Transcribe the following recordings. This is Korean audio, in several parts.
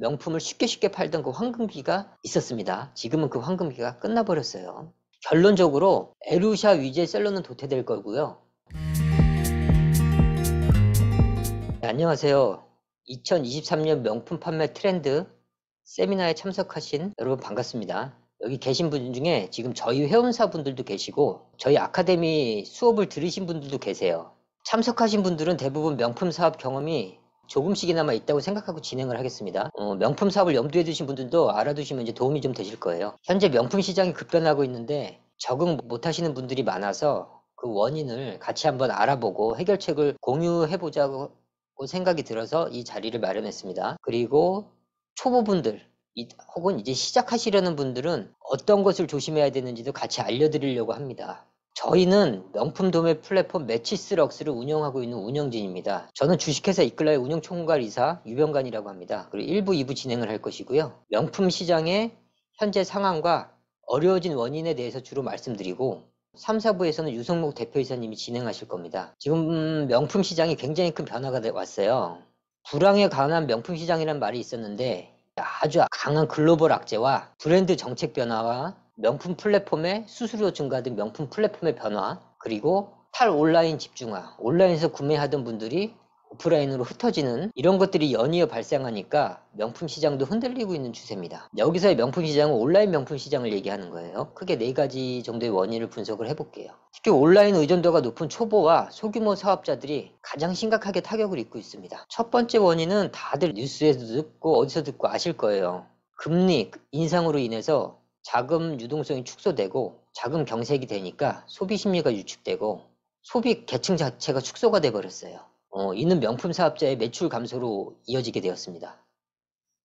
명품을 쉽게 팔던 그 황금기가 있었습니다. 지금은 그 황금기가 끝나버렸어요. 결론적으로 에루샤 위젤셀러는 도태될 거고요. 네, 안녕하세요. 2023년 명품 판매 트렌드 세미나에 참석하신 여러분 반갑습니다. 여기 계신 분 중에 지금 저희 회원사분들도 계시고 저희 아카데미 수업을 들으신 분들도 계세요. 참석하신 분들은 대부분 명품 사업 경험이 조금씩이나마 있다고 생각하고 진행을 하겠습니다. 명품 사업을 염두에 두신 분들도 알아두시면 이제 도움이 좀 되실 거예요. 현재 명품 시장이 급변하고 있는데 적응 못 하시는 분들이 많아서 그 원인을 같이 한번 알아보고 해결책을 공유해보자고 생각이 들어서 이 자리를 마련했습니다. 그리고 초보분들 혹은 이제 시작하시려는 분들은 어떤 것을 조심해야 되는지도 같이 알려드리려고 합니다. 저희는 명품 도매 플랫폼 매치스럭스를 운영하고 있는 운영진입니다. 저는 주식회사 이끌라의 운영총괄이사 유병관이라고 합니다. 그리고 1부, 2부 진행을 할 것이고요. 명품 시장의 현재 상황과 어려워진 원인에 대해서 주로 말씀드리고 3, 4부에서는 유성목 대표이사님이 진행하실 겁니다. 지금 명품 시장이 굉장히 큰 변화가 왔어요. 불황에 관한 명품 시장이라는 말이 있었는데 아주 강한 글로벌 악재와 브랜드 정책 변화와 명품 플랫폼의 수수료 증가 등 명품 플랫폼의 변화, 그리고 탈온라인 집중화, 온라인에서 구매하던 분들이 오프라인으로 흩어지는 이런 것들이 연이어 발생하니까 명품 시장도 흔들리고 있는 추세입니다. 여기서의 명품 시장은 온라인 명품 시장을 얘기하는 거예요. 크게 4가지 정도의 원인을 분석을 해볼게요. 특히 온라인 의존도가 높은 초보와 소규모 사업자들이 가장 심각하게 타격을 입고 있습니다. 첫 번째 원인은 다들 뉴스에서 듣고 어디서 듣고 아실 거예요. 금리 인상으로 인해서 자금 유동성이 축소되고 자금 경색이 되니까 소비 심리가 유축되고 소비 계층 자체가 축소가 돼 버렸어요. 이는 명품 사업자의 매출 감소로 이어지게 되었습니다.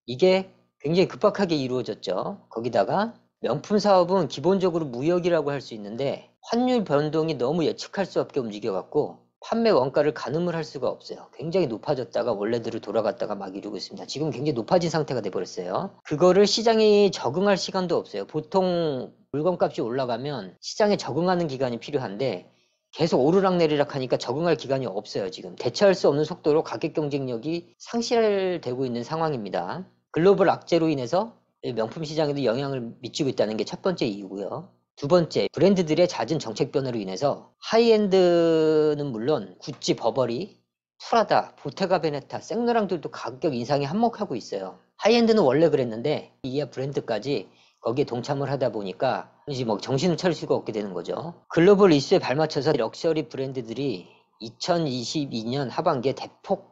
이게 굉장히 급박하게 이루어졌죠. 거기다가 명품 사업은 기본적으로 무역이라고 할 수 있는데 환율 변동이 너무 예측할 수 없게 움직여갖고 판매 원가를 가늠을 할 수가 없어요. 굉장히 높아졌다가 원래대로 돌아갔다가 막 이루고 있습니다. 지금 굉장히 높아진 상태가 돼버렸어요. 그거를 시장이 적응할 시간도 없어요. 보통 물건값이 올라가면 시장에 적응하는 기간이 필요한데 계속 오르락내리락 하니까 적응할 기간이 없어요. 지금 대처할 수 없는 속도로 가격 경쟁력이 상실되고 있는 상황입니다. 글로벌 악재로 인해서 명품 시장에도 영향을 미치고 있다는 게 첫 번째 이유고요. 두 번째, 브랜드들의 잦은 정책 변화로 인해서 하이엔드는 물론 구찌, 버버리, 프라다, 보테가 베네타, 생로랑들도 가격 인상이 한몫하고 있어요. 하이엔드는 원래 그랬는데 이하 브랜드까지 거기에 동참을 하다 보니까 이제 뭐 정신을 차릴 수가 없게 되는 거죠. 글로벌 이슈에 발맞춰서 럭셔리 브랜드들이 2022년 하반기에 대폭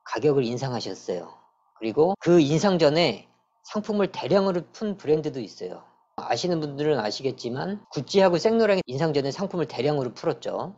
가격을 인상하셨어요. 그리고 그 인상 전에 상품을 대량으로 푼 브랜드도 있어요. 아시는 분들은 아시겠지만 구찌하고 생로랑이 인상 전에 상품을 대량으로 풀었죠.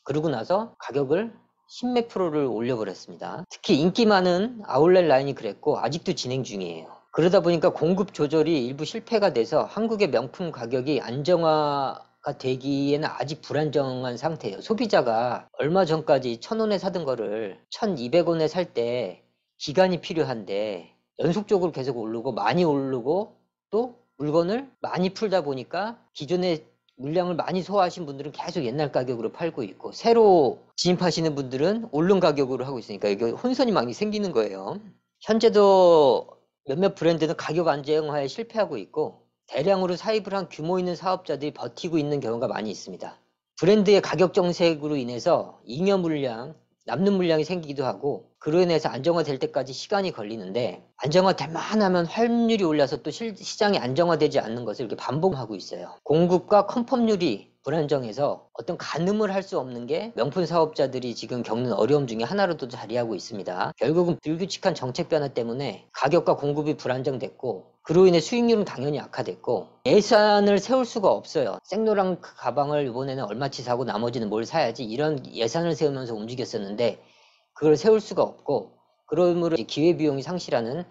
그러고 나서 가격을 십몇 프로를 올려버렸습니다. 특히 인기 많은 아울렛 라인이 그랬고 아직도 진행 중이에요. 그러다 보니까 공급 조절이 일부 실패가 돼서 한국의 명품 가격이 안정화가 되기에는 아직 불안정한 상태예요. 소비자가 얼마 전까지 1,000원에 사던 거를 1,200원에 살 때 기간이 필요한데 연속적으로 계속 오르고 많이 오르고 또 물건을 많이 풀다 보니까 기존에 물량을 많이 소화하신 분들은 계속 옛날 가격으로 팔고 있고 새로 진입하시는 분들은 오른 가격으로 하고 있으니까 이게 혼선이 많이 생기는 거예요. 현재도 몇몇 브랜드는 가격 안정화에 실패하고 있고 대량으로 사입을 한 규모 있는 사업자들이 버티고 있는 경우가 많이 있습니다. 브랜드의 가격 정책으로 인해서 잉여 물량, 남는 물량이 생기기도 하고 그로 인해서 안정화될 때까지 시간이 걸리는데 안정화될만 하면 환율이 올라서 또 시장이 안정화되지 않는 것을 이렇게 반복하고 있어요. 공급과 컨펌률이 불안정해서 어떤 가늠을 할 수 없는 게 명품 사업자들이 지금 겪는 어려움 중에 하나로도 자리하고 있습니다. 결국은 불규칙한 정책 변화 때문에 가격과 공급이 불안정됐고 그로 인해 수익률은 당연히 악화됐고 예산을 세울 수가 없어요. 생로랑 가방을 이번에는 얼마치 사고 나머지는 뭘 사야지 이런 예산을 세우면서 움직였었는데 그걸 세울 수가 없고 그러므로 기회비용이 상실하는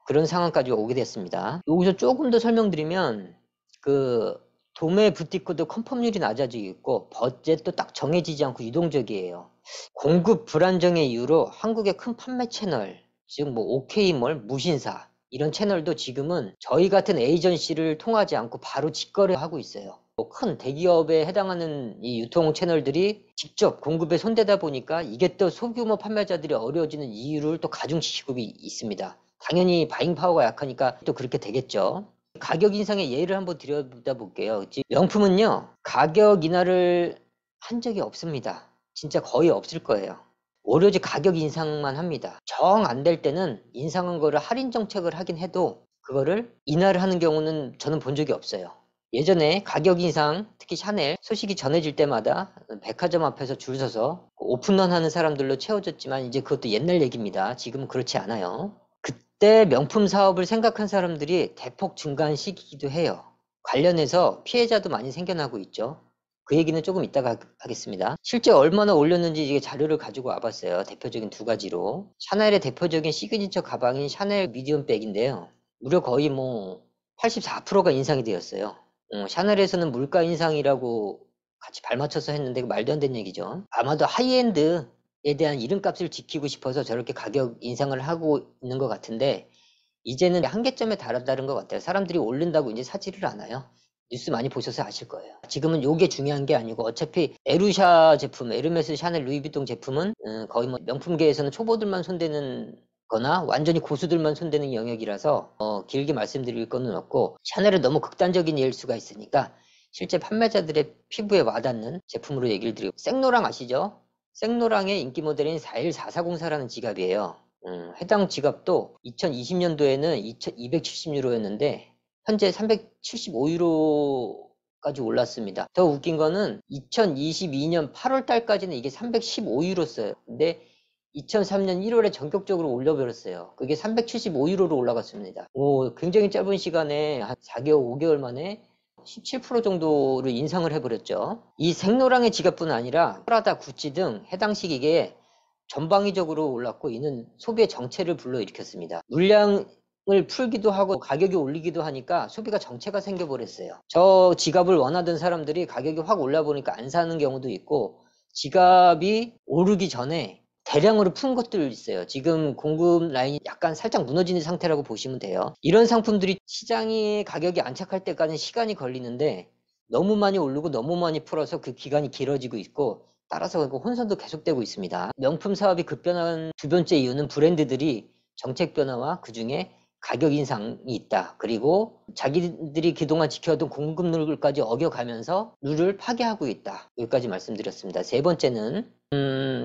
그런 상황까지 오게 됐습니다. 여기서 조금 더 설명드리면 그 도매 부티크도 컨펌률이 낮아지고 있고 버젯도 딱 정해지지 않고 유동적이에요. 공급 불안정의 이유로 한국의 큰 판매 채널 즉 뭐 OK몰, 무신사 이런 채널도 지금은 저희 같은 에이전시를 통하지 않고 바로 직거래하고 있어요. 뭐 큰 대기업에 해당하는 이 유통 채널들이 직접 공급에 손대다 보니까 이게 또 소규모 판매자들이 어려워지는 이유를 또 가중시키고 있습니다. 당연히 바잉 파워가 약하니까 또 그렇게 되겠죠. 가격 인상의 예를 한번 들여다볼게요. 명품은요, 가격 인하를 한 적이 없습니다. 진짜 거의 없을 거예요. 오로지 가격 인상만 합니다. 정 안 될 때는 인상한 거를 할인 정책을 하긴 해도 그거를 인하를 하는 경우는 저는 본 적이 없어요. 예전에 가격 인상, 특히 샤넬 소식이 전해질 때마다 백화점 앞에서 줄 서서 오픈런 하는 사람들로 채워졌지만 이제 그것도 옛날 얘기입니다. 지금은 그렇지 않아요. 그때 명품 사업을 생각한 사람들이 대폭 증가한 시기이기도 해요. 관련해서 피해자도 많이 생겨나고 있죠. 그 얘기는 조금 이따가 하겠습니다. 실제 얼마나 올렸는지 이게 자료를 가지고 와봤어요. 대표적인 두 가지로. 샤넬의 대표적인 시그니처 가방인 샤넬 미디엄 백인데요. 무려 거의 뭐 84%가 인상이 되었어요. 샤넬에서는 물가 인상이라고 같이 발맞춰서 했는데 말도 안 되는 얘기죠. 아마도 하이엔드에 대한 이름값을 지키고 싶어서 저렇게 가격 인상을 하고 있는 것 같은데 이제는 한계점에 달아다른 것 같아요. 사람들이 오른다고 이제 사지를 않아요. 뉴스 많이 보셔서 아실 거예요. 지금은 요게 중요한 게 아니고 어차피 에루샤 제품, 에르메스, 샤넬, 루이비통 제품은 거의 뭐 명품계에서는 초보들만 손대는 거나 완전히 고수들만 손대는 영역이라서 길게 말씀드릴 거는 없고 샤넬은 너무 극단적인 예일 수가 있으니까 실제 판매자들의 피부에 와닿는 제품으로 얘기를 드리고 생로랑 아시죠? 생로랑의 인기 모델인 41404라는 지갑이에요. 해당 지갑도 2020년도에는 270유로였는데 현재 375유로까지 올랐습니다. 더 웃긴 거는 2022년 8월 달까지는 이게 315유로였어요. 근데 2003년 1월에 전격적으로 올려버렸어요. 그게 375유로로 올라갔습니다. 굉장히 짧은 시간에 한 4개월, 5개월 만에 17% 정도로 인상을 해버렸죠. 이 생로랑의 지갑뿐 아니라 프라다, 구찌 등 해당 시기에 전방위적으로 올랐고 이는 소비의 정체를 불러일으켰습니다. 물량을 풀기도 하고 가격이 올리기도 하니까 소비가 정체가 생겨버렸어요. 저 지갑을 원하던 사람들이 가격이 확 올라보니까 안 사는 경우도 있고 지갑이 오르기 전에 대량으로 푼 것들 있어요. 지금 공급 라인이 약간 살짝 무너지는 상태라고 보시면 돼요. 이런 상품들이 시장의 가격이 안착할 때까지 시간이 걸리는데 너무 많이 오르고 너무 많이 풀어서 그 기간이 길어지고 있고 따라서 혼선도 계속되고 있습니다. 명품 사업이 급변한 두 번째 이유는 브랜드들이 정책 변화와 그 중에 가격 인상이 있다. 그리고 자기들이 그동안 지켜왔던 공급 룰까지 어겨가면서 룰을 파괴하고 있다. 여기까지 말씀드렸습니다. 세 번째는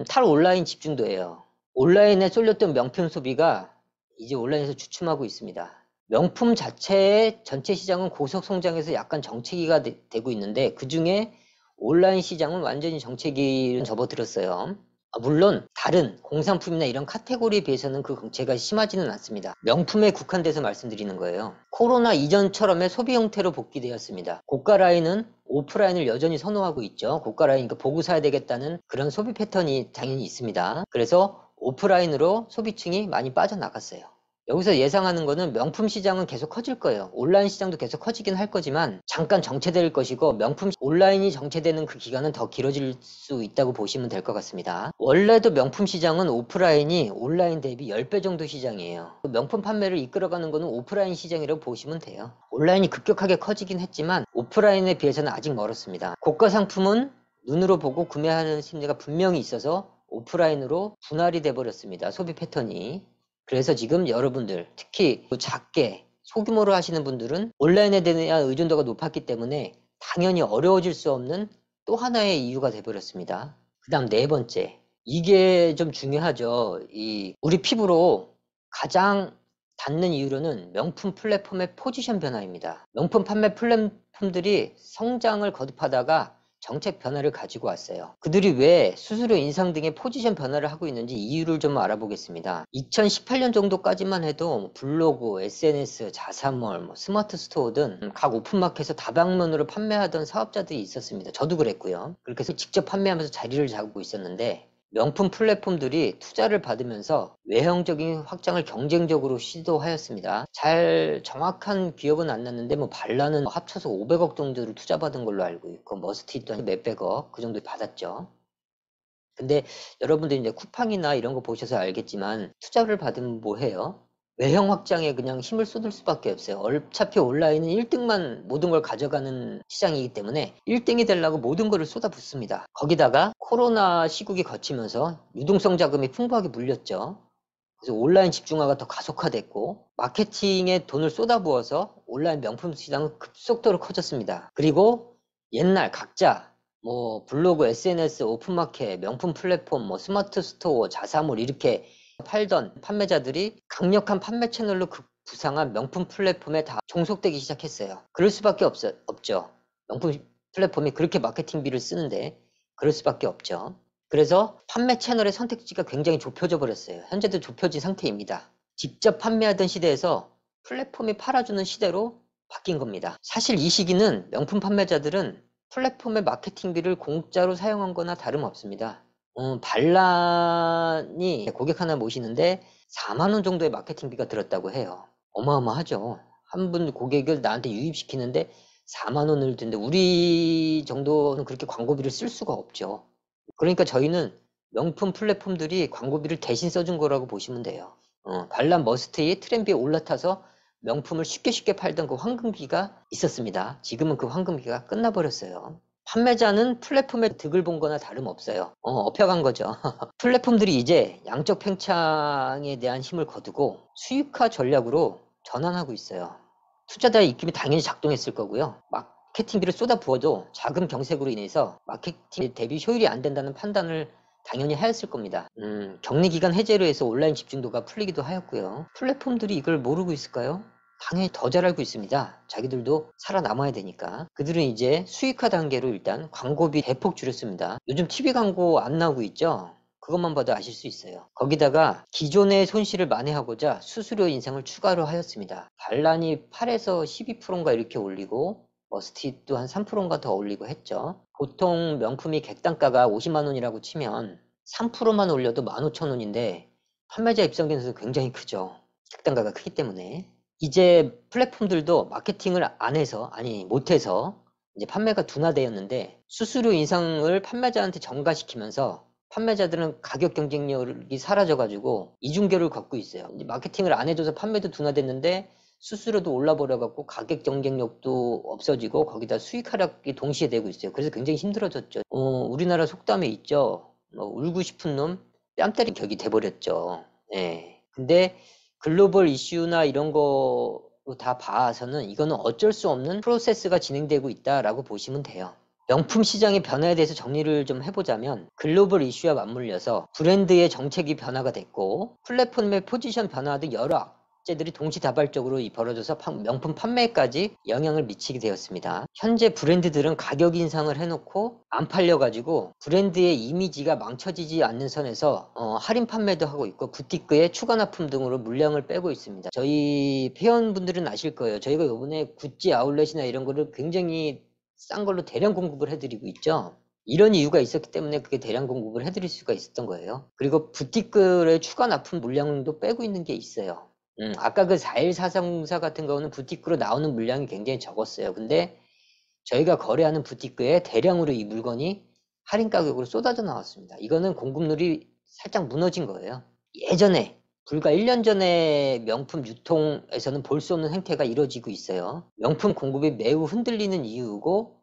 탈온라인 집중도예요. 온라인에 쏠렸던 명품 소비가 이제 온라인에서 주춤하고 있습니다. 명품 자체의 전체 시장은 고속 성장해서 약간 정체기가 되고 있는데 그 중에 온라인 시장은 완전히 정체기를 접어들었어요. 물론 다른 공산품이나 이런 카테고리에 비해서는 그 정체가 심하지는 않습니다. 명품에 국한돼서 말씀드리는 거예요. 코로나 이전처럼의 소비 형태로 복귀되었습니다. 고가 라인은 오프라인을 여전히 선호하고 있죠. 고가 라인, 그러니까 보고 사야 되겠다는 그런 소비 패턴이 당연히 있습니다. 그래서 오프라인으로 소비층이 많이 빠져나갔어요. 여기서 예상하는 거는 명품 시장은 계속 커질 거예요. 온라인 시장도 계속 커지긴 할 거지만 잠깐 정체될 것이고 명품 온라인이 정체되는 그 기간은 더 길어질 수 있다고 보시면 될 것 같습니다. 원래도 명품 시장은 오프라인이 온라인 대비 10배 정도 시장이에요. 명품 판매를 이끌어가는 거는 오프라인 시장이라고 보시면 돼요. 온라인이 급격하게 커지긴 했지만 오프라인에 비해서는 아직 멀었습니다. 고가 상품은 눈으로 보고 구매하는 심리가 분명히 있어서 오프라인으로 분할이 돼 버렸습니다. 소비 패턴이. 그래서 지금 여러분들 특히 작게 소규모로 하시는 분들은 온라인에 대한 의존도가 높았기 때문에 당연히 어려워질 수 없는 또 하나의 이유가 돼버렸습니다. 그 다음 네 번째, 이게 좀 중요하죠. 우리 피부로 가장 닿는 이유로는 명품 플랫폼의 포지션 변화입니다. 명품 판매 플랫폼들이 성장을 거듭하다가 정책 변화를 가지고 왔어요. 그들이 왜 수수료 인상 등의 포지션 변화를 하고 있는지 이유를 좀 알아보겠습니다. 2018년 정도까지만 해도 블로그, SNS, 자사몰, 스마트 스토어 등 각 오픈마켓에서 다방면으로 판매하던 사업자들이 있었습니다. 저도 그랬고요. 그렇게 해서 직접 판매하면서 자리를 잡고 있었는데 명품 플랫폼들이 투자를 받으면서 외형적인 확장을 경쟁적으로 시도하였습니다. 잘 정확한 기억은 안 났는데 발라는 합쳐서 500억 정도를 투자받은 걸로 알고 있고 머스티도 한 몇백억 그 정도 받았죠. 근데 여러분들 이제 쿠팡이나 이런 거 보셔서 알겠지만 투자를 받으면 뭐 해요? 외형 확장에 그냥 힘을 쏟을 수밖에 없어요. 어차피 온라인은 1등만 모든 걸 가져가는 시장이기 때문에 1등이 되려고 모든 거를 쏟아붓습니다. 거기다가 코로나 시국이 거치면서 유동성 자금이 풍부하게 물렸죠. 그래서 온라인 집중화가 더 가속화됐고 마케팅에 돈을 쏟아부어서 온라인 명품 시장은 급속도로 커졌습니다. 그리고 옛날 각자 뭐 블로그, SNS, 오픈마켓, 명품 플랫폼, 뭐 스마트 스토어, 자사몰 이렇게 팔던 판매자들이 강력한 판매 채널로 부상한 명품 플랫폼에 다 종속되기 시작했어요. 그럴 수밖에 없죠. 명품 플랫폼이 그렇게 마케팅비를 쓰는데 그럴 수밖에 없죠. 그래서 판매 채널의 선택지가 굉장히 좁혀져 버렸어요. 현재도 좁혀진 상태입니다. 직접 판매하던 시대에서 플랫폼이 팔아주는 시대로 바뀐 겁니다. 사실 이 시기는 명품 판매자들은 플랫폼의 마케팅비를 공짜로 사용한 거나 다름없습니다. 반란이 고객 하나 모시는데 4만 원 정도의 마케팅비가 들었다고 해요. 어마어마하죠. 한 분 고객을 나한테 유입시키는데 4만 원을 드는데 우리 정도는 그렇게 광고비를 쓸 수가 없죠. 그러니까 저희는 명품 플랫폼들이 광고비를 대신 써준 거라고 보시면 돼요. 관람 머스트의 트렌드에 올라타서 명품을 쉽게 팔던 그 황금기가 있었습니다. 지금은 그 황금기가 끝나버렸어요. 판매자는 플랫폼의 득을 본 거나 다름없어요. 업혀간 거죠. 플랫폼들이 이제 양적 팽창에 대한 힘을 거두고 수익화 전략으로 전환하고 있어요. 투자자의 입김이 당연히 작동했을 거고요. 마케팅비를 쏟아부어도 자금 경색으로 인해서 마케팅 대비 효율이 안 된다는 판단을 당연히 하였을 겁니다. 격리기간 해제로 해서 온라인 집중도가 풀리기도 하였고요. 플랫폼들이 이걸 모르고 있을까요? 당연히 더 잘 알고 있습니다. 자기들도 살아남아야 되니까. 그들은 이제 수익화 단계로 일단 광고비 대폭 줄였습니다. 요즘 TV 광고 안 나오고 있죠? 그것만 봐도 아실 수 있어요. 거기다가 기존의 손실을 만회하고자 수수료 인상을 추가로 하였습니다. 반란이 8에서 12%인가 이렇게 올리고 머스티도 한 3%인가 더 올리고 했죠. 보통 명품이 객단가가 50만 원이라고 치면 3%만 올려도 15,000원인데 판매자 입장에서 굉장히 크죠. 객단가가 크기 때문에. 이제 플랫폼들도 마케팅을 못해서 이제 판매가 둔화되었는데 수수료 인상을 판매자한테 전가시키면서 판매자들은 가격 경쟁력이 사라져가지고 이중결을 겪고 있어요. 이제 마케팅을 안 해줘서 판매도 둔화됐는데 수수료도 올라버려갖고 가격 경쟁력도 없어지고 거기다 수익 하락이 동시에 되고 있어요. 그래서 굉장히 힘들어졌죠. 우리나라 속담에 있죠. 울고 싶은 놈 뺨 때린 격이 돼버렸죠. 예. 근데 글로벌 이슈나 이런 거 다 봐서는 이거는 어쩔 수 없는 프로세스가 진행되고 있다라고 보시면 돼요. 명품 시장의 변화에 대해서 정리를 좀 해보자면 글로벌 이슈와 맞물려서 브랜드의 정책이 변화가 됐고 플랫폼의 포지션 변화 등 여러 악재들이 동시다발적으로 벌어져서 명품 판매까지 영향을 미치게 되었습니다. 현재 브랜드들은 가격 인상을 해놓고 안 팔려가지고 브랜드의 이미지가 망쳐지지 않는 선에서 할인 판매도 하고 있고 부티크에 추가 납품 등으로 물량을 빼고 있습니다. 저희 회원분들은 아실 거예요. 저희가 이번에 구찌 아울렛이나 이런 거를 굉장히 싼 걸로 대량 공급을 해드리고 있죠. 이런 이유가 있었기 때문에 그게 대량 공급을 해드릴 수가 있었던 거예요. 그리고 부티크의 추가 납품 물량도 빼고 있는 게 있어요. 아까 그 4143공사 같은 거는 부티크로 나오는 물량이 굉장히 적었어요. 근데 저희가 거래하는 부티크에 대량으로 이 물건이 할인 가격으로 쏟아져 나왔습니다. 이거는 공급률이 살짝 무너진 거예요. 예전에 불과 1년 전에 명품 유통에서는 볼 수 없는 행태가 이루어지고 있어요. 명품 공급이 매우 흔들리는 이유고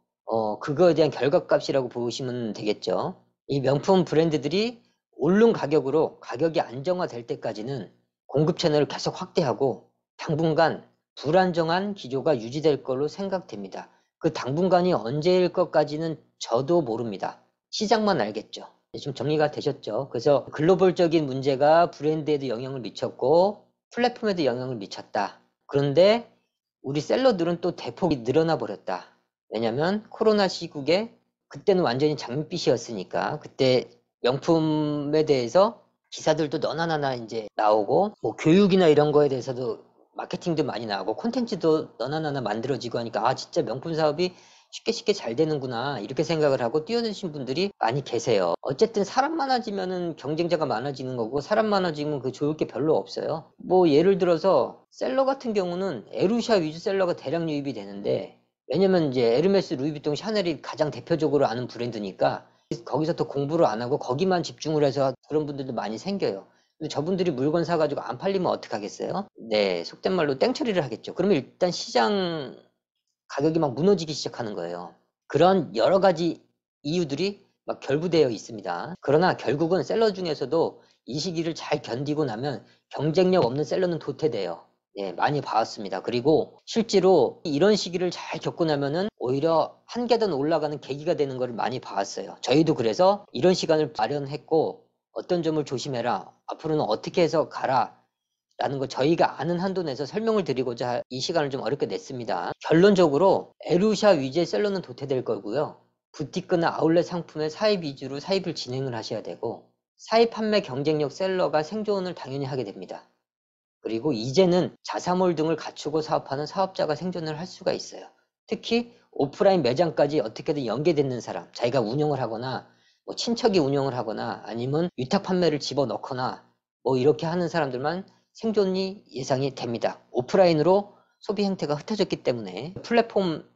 그거에 대한 결과값이라고 보시면 되겠죠. 이 명품 브랜드들이 오른 가격으로 가격이 안정화될 때까지는 공급 채널을 계속 확대하고 당분간 불안정한 기조가 유지될 걸로 생각됩니다. 그 당분간이 언제일 것까지는 저도 모릅니다. 시장만 알겠죠. 좀 정리가 되셨죠? 그래서 글로벌적인 문제가 브랜드에도 영향을 미쳤고 플랫폼에도 영향을 미쳤다. 그런데 우리 셀러들은 또 대폭이 늘어나 버렸다. 왜냐면 코로나 시국에 그때는 완전히 장밋빛이었으니까 그때 명품에 대해서 기사들도 너나나나 이제 나오고 뭐 교육이나 이런 거에 대해서도 마케팅도 많이 나오고 콘텐츠도 너나나나 만들어지고 하니까 진짜 명품 사업이 쉽게 잘 되는구나 이렇게 생각을 하고 뛰어드신 분들이 많이 계세요. 어쨌든 사람 많아지면은 경쟁자가 많아지는 거고 사람 많아지면 그 좋을 게 별로 없어요. 뭐 예를 들어서 셀러 같은 경우는 에루샤 위주 셀러가 대량 유입이 되는데 왜냐면 이제 에르메스, 루이비통, 샤넬이 가장 대표적으로 아는 브랜드니까 거기서 더 공부를 안 하고 거기만 집중을 해서 그런 분들도 많이 생겨요. 근데 저분들이 물건 사가지고 안 팔리면 어떡하겠어요? 네, 속된 말로 땡처리를 하겠죠. 그러면 일단 시장 가격이 막 무너지기 시작하는 거예요. 그런 여러 가지 이유들이 막 결부되어 있습니다. 그러나 결국은 셀러 중에서도 이 시기를 잘 견디고 나면 경쟁력 없는 셀러는 도태돼요. 네, 많이 봐왔습니다. 그리고 실제로 이런 시기를 잘 겪고 나면은 오히려 한 계단 올라가는 계기가 되는 것을 많이 봐왔어요. 저희도 그래서 이런 시간을 마련했고 어떤 점을 조심해라. 앞으로는 어떻게 해서 가라. 라는 거 저희가 아는 한도 내서 설명을 드리고자 이 시간을 좀 어렵게 냈습니다. 결론적으로 에루샤 위주의 셀러는 도태될 거고요. 부티크나 아울렛 상품의 사입 위주로 사입을 진행을 하셔야 되고 사입 판매 경쟁력 셀러가 생존을 당연히 하게 됩니다. 그리고 이제는 자사몰 등을 갖추고 사업하는 사업자가 생존을 할 수가 있어요. 특히 오프라인 매장까지 어떻게든 연계되는 사람, 자기가 운영을 하거나 뭐 친척이 운영을 하거나 아니면 위탁 판매를 집어넣거나 뭐 이렇게 하는 사람들만 생존이 예상이 됩니다. 오프라인으로 소비 행태가 흩어졌기 때문에 플랫폼,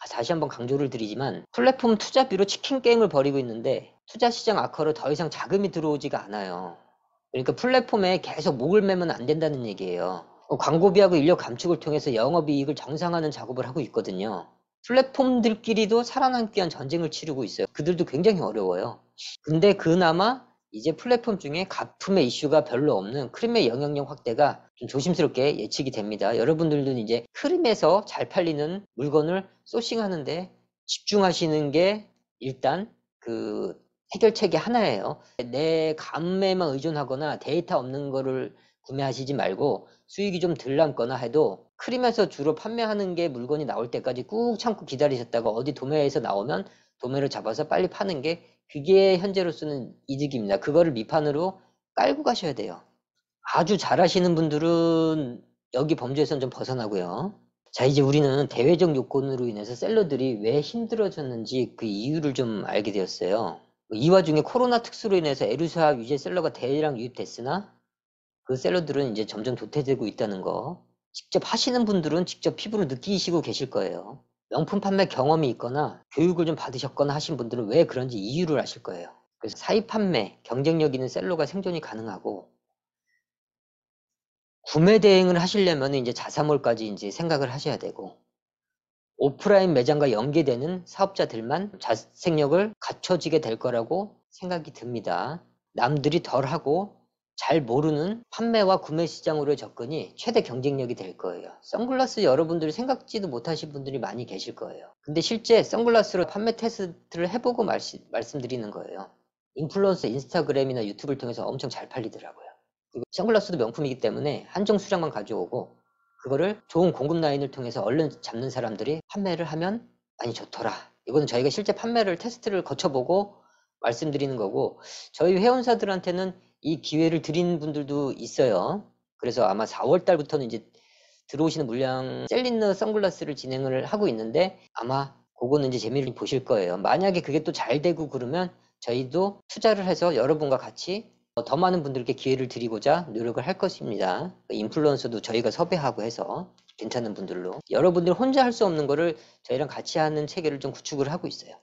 다시 한번 강조를 드리지만 플랫폼 투자비로 치킨 게임을 벌이고 있는데 투자 시장 악화로 더 이상 자금이 들어오지가 않아요. 그러니까 플랫폼에 계속 목을 매면 안 된다는 얘기예요. 광고비하고 인력 감축을 통해서 영업이익을 정상화하는 작업을 하고 있거든요. 플랫폼들끼리도 살아남기 위한 전쟁을 치르고 있어요. 그들도 굉장히 어려워요. 근데 그나마 이제 플랫폼 중에 가품의 이슈가 별로 없는 크림의 영향력 확대가 좀 조심스럽게 예측이 됩니다. 여러분들도 이제 크림에서 잘 팔리는 물건을 소싱하는데 집중하시는 게 일단 그 해결책이 하나예요. 내 감에만 의존하거나 데이터 없는 거를 구매하시지 말고 수익이 좀 덜 남거나 해도 크림에서 주로 판매하는 게 물건이 나올 때까지 꾹 참고 기다리셨다가 어디 도매에서 나오면 도매를 잡아서 빨리 파는 게 그게 현재로서는 이득입니다. 그거를 밑판으로 깔고 가셔야 돼요. 아주 잘하시는 분들은 여기 범주에서는 좀 벗어나고요. 자, 이제 우리는 대외적 요건으로 인해서 셀러들이 왜 힘들어졌는지 그 이유를 좀 알게 되었어요. 이 와중에 코로나 특수로 인해서 에루사 유제 셀러가 대량 유입됐으나 그 셀러들은 이제 점점 도태되고 있다는 거. 직접 하시는 분들은 직접 피부로 느끼시고 계실 거예요. 명품 판매 경험이 있거나 교육을 좀 받으셨거나 하신 분들은 왜 그런지 이유를 아실 거예요. 그래서 사입 판매, 경쟁력 있는 셀러가 생존이 가능하고 구매 대행을 하시려면 이제 자사몰까지 이제 생각을 하셔야 되고 오프라인 매장과 연계되는 사업자들만 자생력을 갖춰지게 될 거라고 생각이 듭니다. 남들이 덜하고 잘 모르는 판매와 구매 시장으로의 접근이 최대 경쟁력이 될 거예요. 선글라스 여러분들이 생각지도 못하신 분들이 많이 계실 거예요. 근데 실제 선글라스로 판매 테스트를 해보고 말씀드리는 거예요. 인플루언서 인스타그램이나 유튜브를 통해서 엄청 잘 팔리더라고요. 그리고 선글라스도 명품이기 때문에 한정 수량만 가져오고 그거를 좋은 공급 라인을 통해서 얼른 잡는 사람들이 판매를 하면 많이 좋더라. 이거는 저희가 실제 판매를 테스트를 거쳐보고 말씀드리는 거고 저희 회원사들한테는 이 기회를 드린 분들도 있어요. 그래서 아마 4월 달부터는 이제 들어오시는 물량 셀린너 선글라스를 진행을 하고 있는데 아마 그거는 이제 재미를 보실 거예요. 만약에 그게 또 잘 되고 그러면 저희도 투자를 해서 여러분과 같이 더 많은 분들께 기회를 드리고자 노력을 할 것입니다. 인플루언서도 저희가 섭외하고 해서 괜찮은 분들로 여러분들 혼자 할 수 없는 거를 저희랑 같이 하는 체계를 좀 구축을 하고 있어요.